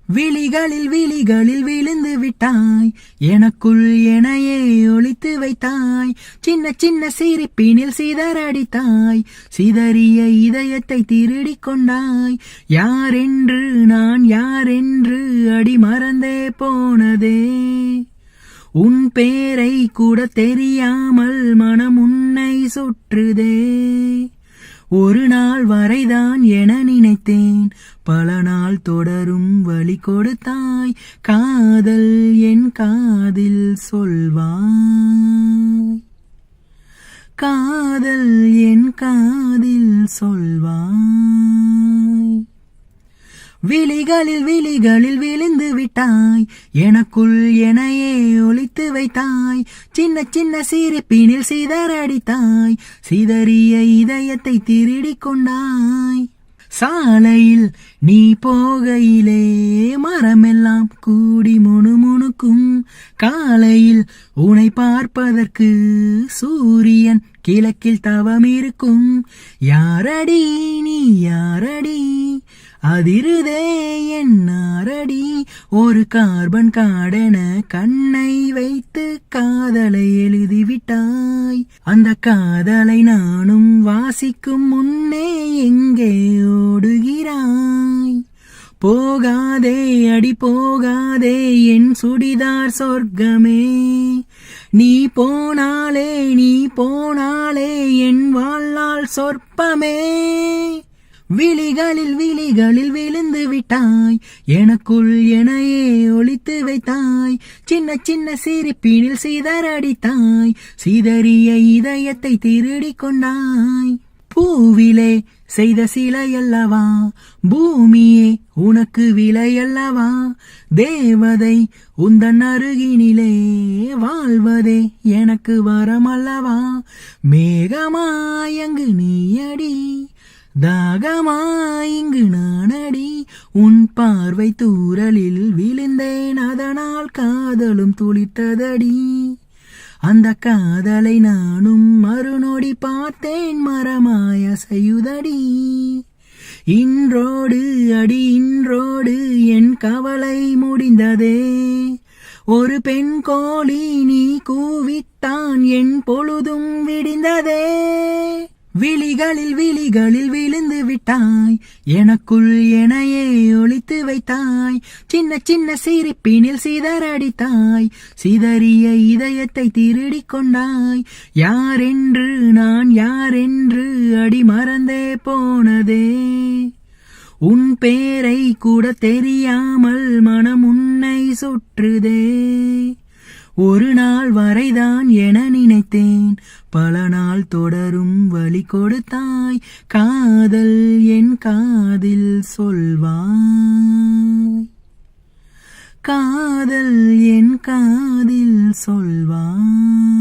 விழிகளில் விழிகளில் விழுந்து விட்டாய், எனக்குள் எனையே ஒளித்து வைத்தாய். சின்ன சின்ன சிரிப்பினில் சிதறடித்தாய், சிதறிய இதயத்தை திருடிக் கொண்டாய். யாரென்று நான் யாரென்று அடி மறந்தே போனதே. உன் பேரை கூட தெரியாமல் மனம் உன்னை சுற்றுதே. ஒரு நாள் வரைதான் என நினைத்தேன், பல நாள் தொடரும் வழி கொடுத்தாய். காதல் என் காதில் சொல்வாய், காதல் என் காதில் சொல்வாய். விழிகளில் விழிகளில் விழுந்து விட்டாய், எனக்குள் எனையே ஒளித்து வைத்தாய். சின்ன சின்ன சிரிப்பினில் சிதறடித்தாய், சிதறிய இதயத்தை திருடிக் கொண்டாய். சாலையில் நீ போகையிலே மரமெல்லாம் கூடி முணுமுணுக்கும். காலையில் உன்னை பார்ப்பதற்கு சூரியன் கிழக்கில் தவம் இருக்கும். யாரடி நீ யாரடி, அதிருதே என் நாரடி. ஒரு கார்பன் காடென கண்ணை வைத்து காதலை எழுதிவிட்டாய். அந்த காதலை நானும் வாசிக்கும் முன்னே எங்கே ஓடுகிறாய்? போகாதே அடி போகாதே என் சுடிதார் சொர்க்கமே. நீ போனாலே என் வாழ்நாள் சொற்பமே. விழிகளில் விழிகளில் விழுந்து விட்டாய், எனக்குள் எனையே ஒளித்து வைத்தாய். சின்ன சின்ன சிரிப்பினில் சிதறடித்தாய், சிதறிய இதயத்தை திருடிக் கொண்டாய். பூவிலே செய்த சிலையல்லவா, பூமியே உனக்கு விலையல்லவா. தேவதை உந்தன் அருகினிலே வாழ்வதே எனக்கு வரமல்லவா. மேகமாயங்கு நீயடி, தாகமாயிங்கு நானடி. உன் பார்வை தூரலில் விழுந்தேன், அதனால் காதலும் துளித்ததடி. அந்த காதலை நானும் மறுநொடி பார்த்தேன், மரமாய செய்யுதடி. இன்றோடு அடி இன்றோடு என் கவலை முடிந்ததே. ஒரு பெண் கோழி நீ கூவித்தான், என் பொழுதும் விடிந்ததே. விழிகளில் விழிகளில் விழுந்து விட்டாய், எனக்குள் எனையே ஒளித்து வைத்தாய். சின்ன சின்ன சிரிப்பினில் சிதறடித்தாய், சிதறிய இதயத்தை திருடிக் கொண்டாய். யாரென்று நான் யாரென்று அடி மறந்தே போனதே. உன் பேரை கூட தெரியாமல் மனம் உன்னை சுற்றுதே. ஒரு நாள் வரைதான் என நினைத்தேன், பல நாள் தொடரும் வழி கொடுத்தாய். காதல் என் காதில் சொல்வாய், காதல் என் காதில் சொல்வாய்.